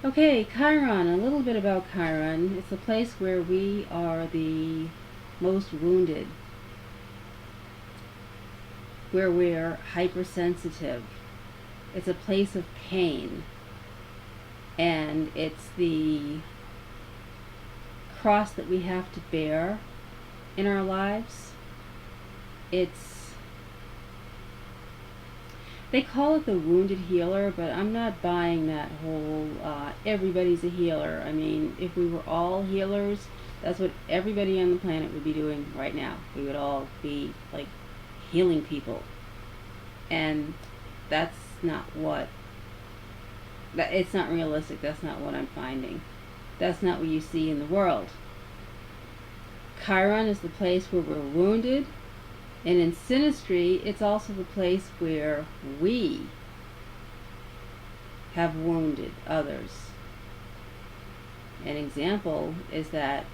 Okay, Chiron, a little bit about Chiron. It's a place where we are the most wounded, where we're hypersensitive. It's a place of pain, and it's the cross that we have to bear in our lives. They call it the wounded healer, but I'm not buying that whole everybody's a healer. I mean, if we were all healers, that's what everybody on the planet would be doing right now. We would all be like healing people, and that's not what it's not realistic. That's not what I'm finding. That's not what you see in the world. Chiron is the place where we're wounded, and in synastry, it's also the place where we have wounded others. An example is that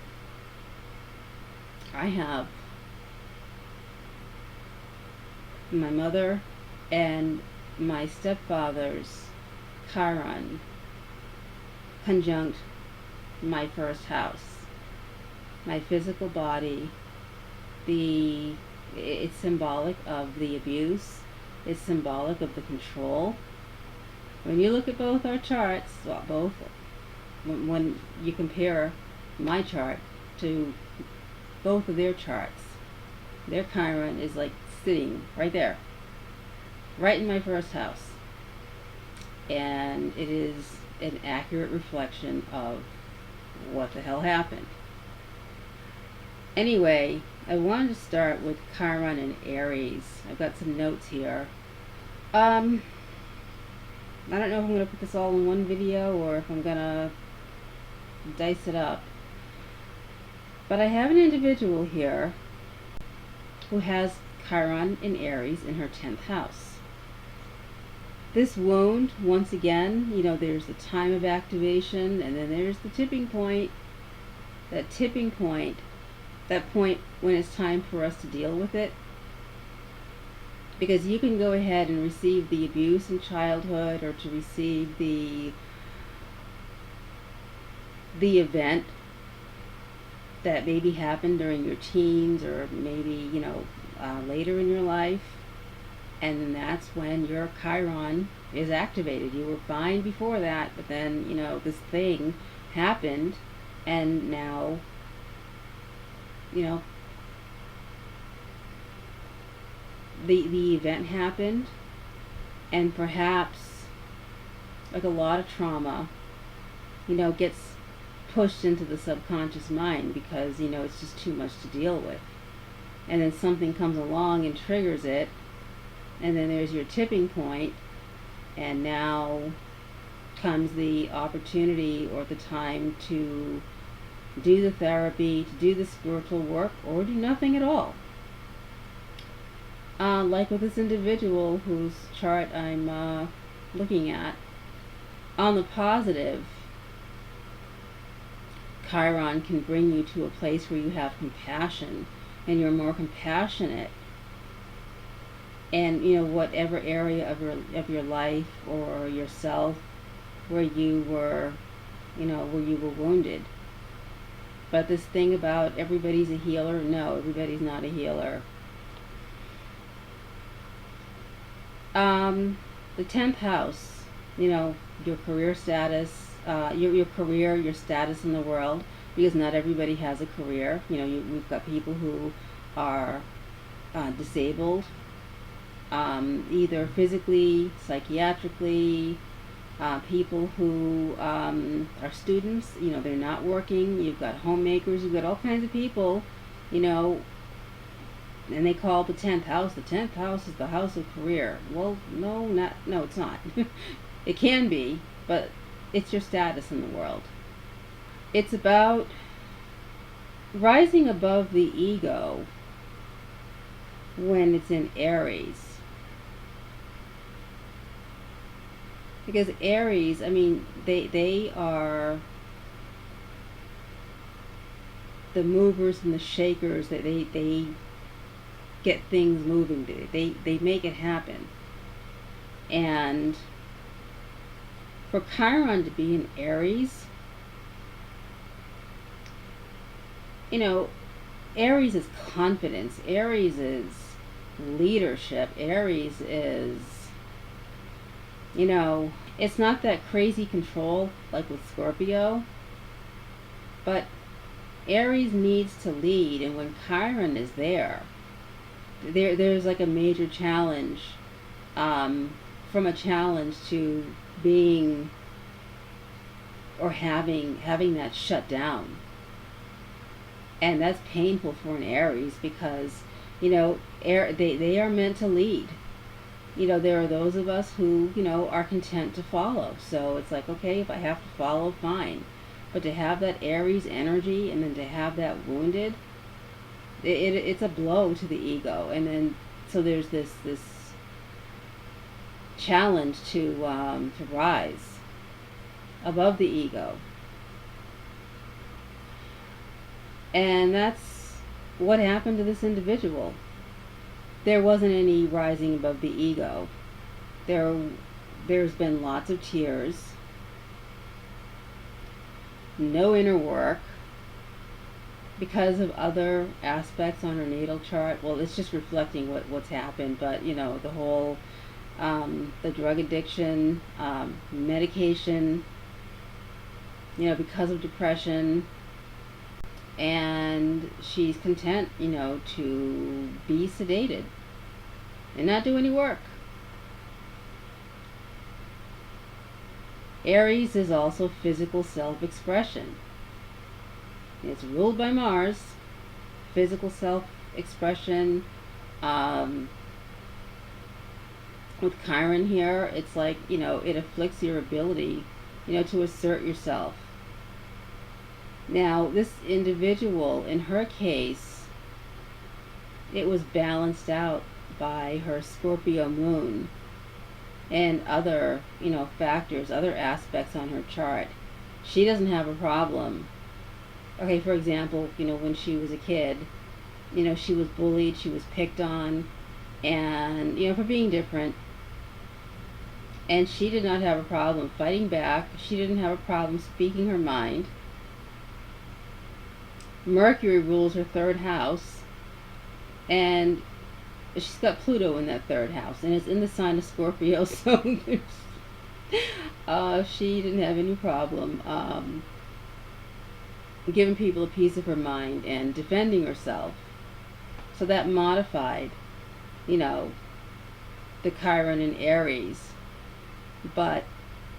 I have my mother and my stepfather's Chiron conjunct my first house. My physical body, it's symbolic of the abuse, it's symbolic of the control. When you look at both our charts, well, when you compare my chart to both of their charts, their Chiron is like sitting right there, right in my first house. And it is an accurate reflection of what the hell happened. Anyway, I wanted to start with Chiron and Aries. I've got some notes here. I don't know if I'm going to put this all in one video or if I'm going to dice it up. But I have an individual here who has Chiron in Aries in her 10th house. This wound, once again, there's the time of activation, and then there's the tipping point. That tipping point, that point when it's time for us to deal with it. Because you can go ahead and receive the abuse in childhood, or to receive the event that maybe happened during your teens, or maybe later in your life, and that's when your Chiron is activated. You were fine before that, but then this thing happened, and now the event happened, and perhaps, like a lot of trauma, gets pushed into the subconscious mind because it's just too much to deal with, and then something comes along and triggers it, and then there's your tipping point, and now comes the opportunity or the time to do the therapy, to do the spiritual work, or do nothing at all. Like with this individual whose chart I'm looking at, on the positive, Chiron can bring you to a place where you have compassion, and you're more compassionate, and whatever area of your life or yourself where you were wounded. But this thing about everybody's a healer, no, everybody's not a healer. The 10th house, your career status, your career, your status in the world, because not everybody has a career. We've got people who are disabled, either physically, psychiatrically, people who are students, they're not working. You've got homemakers, you've got all kinds of people, and they call it the 10th house. The 10th house is the house of career. Well, no, it's not. It can be, but it's your status in the world. It's about rising above the ego when it's in Aries. Because Aries, they are the movers and the shakers. That they get things moving. They make it happen. And For Chiron to be in Aries, you know, Aries is confidence. Aries is leadership. Aries is, it's not that crazy control like with Scorpio, but Aries needs to lead, and when Chiron is there's like a major challenge, from a challenge to being or having that shut down. And that's painful for an Aries because, they are meant to lead. There are those of us who, are content to follow. So it's like, okay, if I have to follow, fine. But to have that Aries energy and then to have that wounded, it's a blow to the ego. And then, so there's this challenge to rise above the ego. And that's what happened to this individual. There wasn't any rising above the ego. There's been lots of tears, no inner work because of other aspects on her natal chart. Well, it's just reflecting what's happened, but the whole the drug addiction, medication, because of depression. And she's content, to be sedated and not do any work. Aries is also physical self-expression. It's ruled by Mars. Physical self-expression. With Chiron here, it's like, it afflicts your ability, to assert yourself. Now, this individual, in her case, it was balanced out by her Scorpio moon and other, factors, other aspects on her chart. She doesn't have a problem. Okay, for example, when she was a kid, she was bullied, she was picked on, and, for being different. And she did not have a problem fighting back. She didn't have a problem speaking her mind. Mercury rules her third house, and she's got Pluto in that third house, and it's in the sign of Scorpio, so she didn't have any problem giving people a piece of her mind and defending herself. So that modified, the Chiron in Aries, but,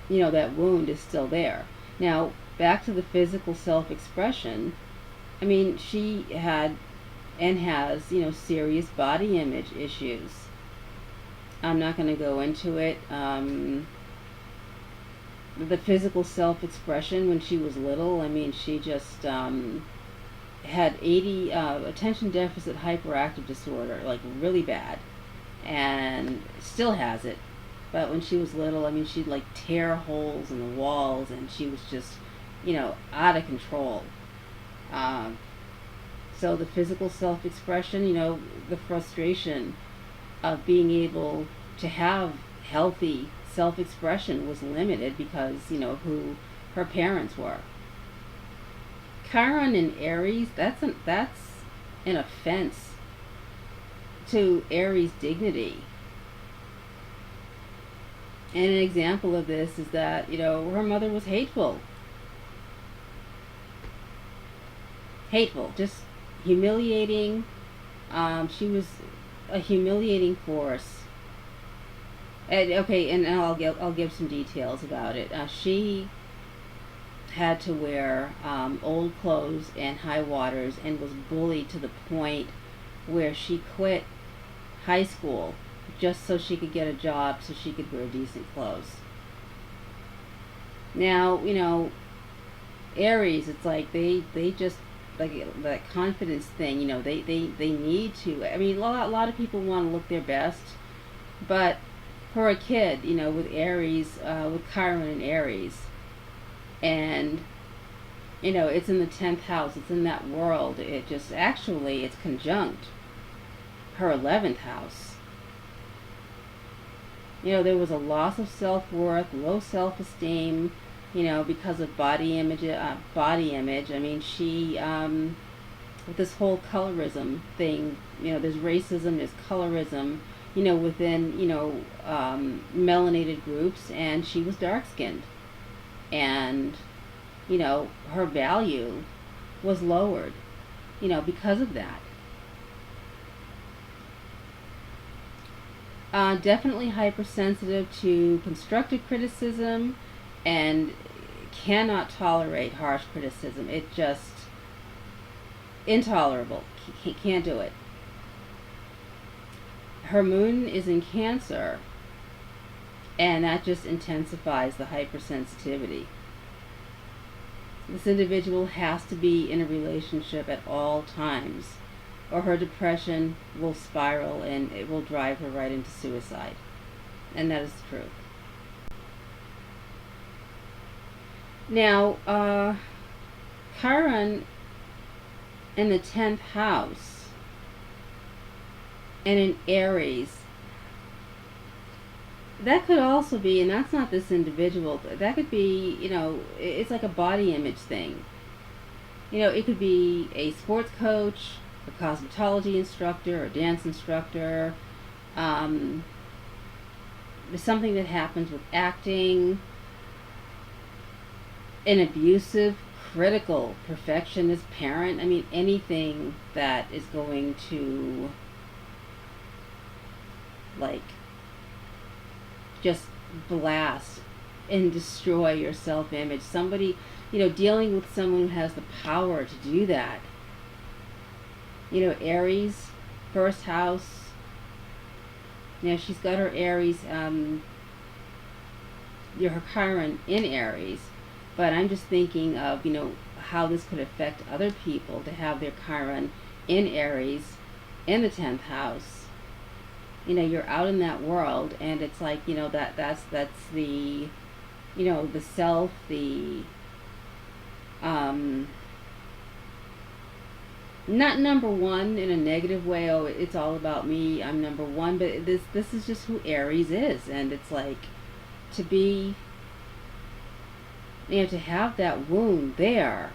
that wound is still there. Now, back to the physical self-expression. I mean, she had and has, serious body image issues. I'm not going to go into it. The physical self-expression when she was little, I mean, she just had attention deficit hyperactive disorder, like really bad, and still has it. But when she was little, I mean, she'd like tear holes in the walls, and she was just, out of control. So the physical self-expression, the frustration of being able to have healthy self-expression was limited because, who her parents were. Chiron in Aries, that's an offense to Aries' dignity. And an example of this is that, her mother was hateful. Just humiliating. She was a humiliating force. And I'll give some details about it. She had to wear old clothes and high waters, and was bullied to the point where she quit high school just so she could get a job, so she could wear decent clothes. Now, Aries, it's like they just, like that confidence thing, they need to. I mean, a lot of people want to look their best, but for a kid, with Aries, with Chiron and Aries, and it's in the 10th house, it's in that world, it just actually, it's conjunct her 11th house. You know, there was a loss of self-worth, low self-esteem, you know, because of body image. I mean, she, with this whole colorism thing, you know, there's racism, there's colorism, you know, within, you know, melanated groups, and she was dark-skinned. And, you know, her value was lowered, you know, because of that. Definitely hypersensitive to constructive criticism and cannot tolerate harsh criticism. It just intolerable. Can't do it. Her moon is in Cancer, and that just intensifies the hypersensitivity. This individual has to be in a relationship at all times, or her depression will spiral and it will drive her right into suicide. And that is the truth. Now, Chiron in the 10th house and in Aries, that could also be, and that's not this individual, that could be, you know, it's like a body image thing. You know, it could be a sports coach, a cosmetology instructor, or dance instructor. There's something that happens with acting, an abusive, critical, perfectionist parent. I mean, anything that is going to, like, just blast and destroy your self-image. Somebody, you know, dealing with someone who has the power to do that. You know, Aries, first house. Now she's got her Aries, her Chiron in Aries, but I'm just thinking of, you know, how this could affect other people to have their Chiron in Aries in the 10th house. You know, you're out in that world, and it's like, you know, that's the, you know, the self, the not number one in a negative way. Oh, it's all about me, I'm number one. But this is just who Aries is, and it's like, to be, you know, to have that wound there,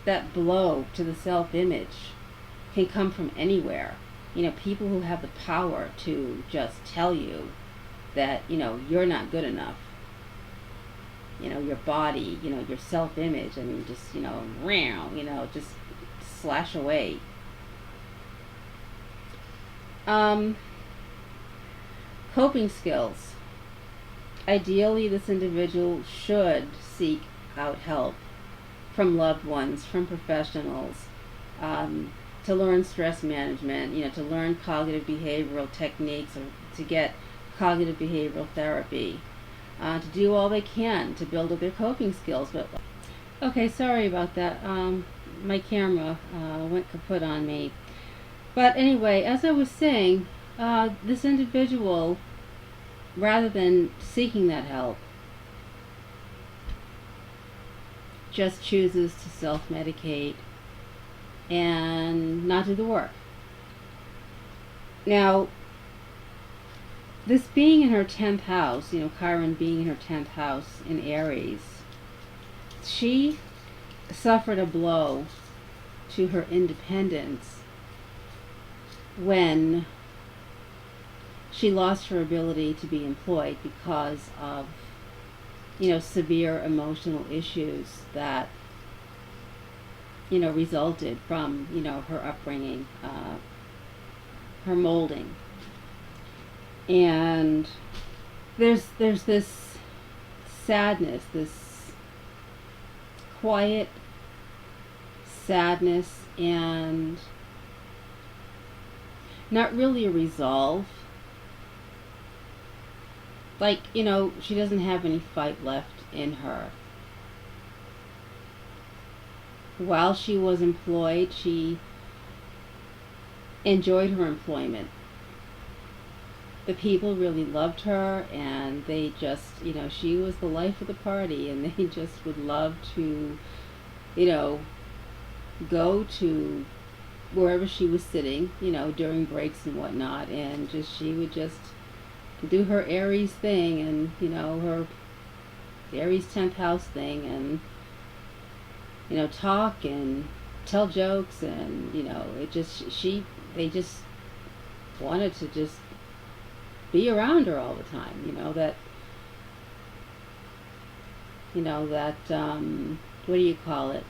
that blow to the self-image can come from anywhere. You know, people who have the power to just tell you that, you know, you're not good enough. You know, your body, you know, your self-image, I mean, just, you know, just slash away. Coping skills. Ideally, this individual should seek out help from loved ones, from professionals, to learn stress management, you know, to learn cognitive behavioral techniques, or to get cognitive behavioral therapy, to do all they can to build up their coping skills. But okay, sorry about that. My camera went kaput on me. But anyway, as I was saying, this individual, rather than seeking that help, just chooses to self-medicate and not do the work. Now, this being in her 10th house, you know, Chiron being in her 10th house in Aries, she suffered a blow to her independence when she lost her ability to be employed because of, you know, severe emotional issues that, you know, resulted from, you know, her upbringing, her molding. And there's this sadness, this quiet sadness, and not really a resolve. Like, you know, she doesn't have any fight left in her. While she was employed, she enjoyed her employment. The people really loved her, and they just, you know, she was the life of the party, and they just would love to, you know, go to wherever she was sitting, during breaks and whatnot, and she would just do her Aries thing, and her Aries 10th house thing, and talk and tell jokes, and it just they just wanted to just be around her all the time. What do you call it?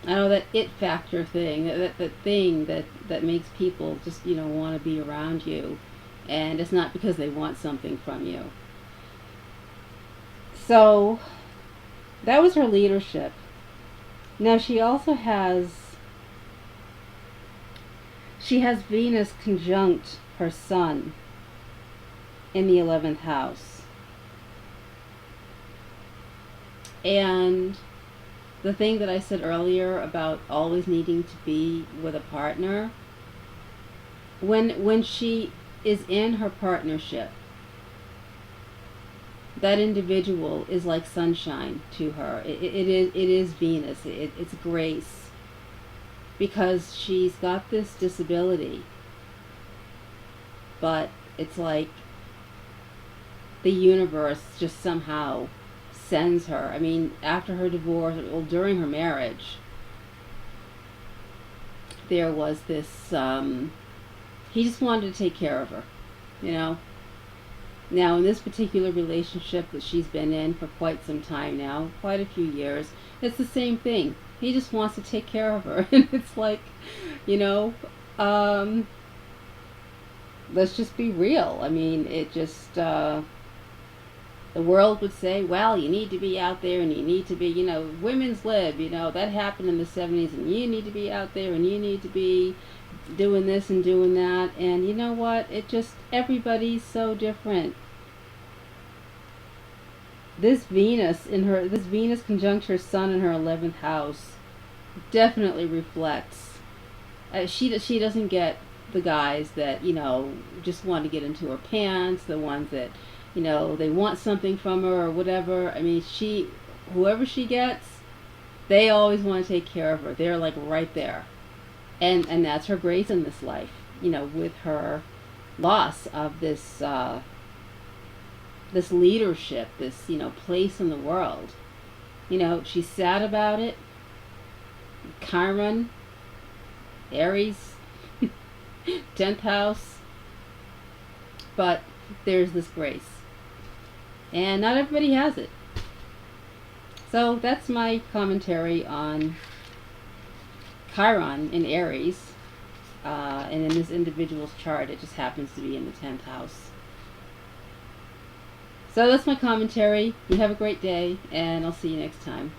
I know, that it factor thing, that thing that makes people just want to be around you, and it's not because they want something from you. So that was her leadership. Now she has Venus conjunct her Sun in the 11th house. And the thing that I said earlier about always needing to be with a partner, when she is in her partnership, that individual is like sunshine to her. It is Venus. It's grace, because she's got this disability, but it's like the universe just somehow sends her. I mean, after her divorce, well, during her marriage, there was this, he just wanted to take care of her, Now, in this particular relationship that she's been in for quite some time now, quite a few years, it's the same thing. He just wants to take care of her. And it's like, let's just be real. I mean, it just, the world would say, well, you need to be out there, and you need to be, women's lib, that happened in the 70s, and you need to be out there, and you need to be doing this and doing that. And you know what? It just, everybody's so different. This Venus conjunct her Sun in her 11th house definitely reflects. She doesn't get the guys that just want to get into her pants, the ones that they want something from her or whatever. I mean, whoever she gets, they always want to take care of her. They're like right there. And that's her grace in this life, with her loss of this this leadership, this place in the world. She's sad about it. Chiron, Aries, 10th house, but there's this grace, and not everybody has it. So that's my commentary on Chiron in Aries, and in this individual's chart, it just happens to be in the 10th house. So that's my commentary. You have a great day, and I'll see you next time.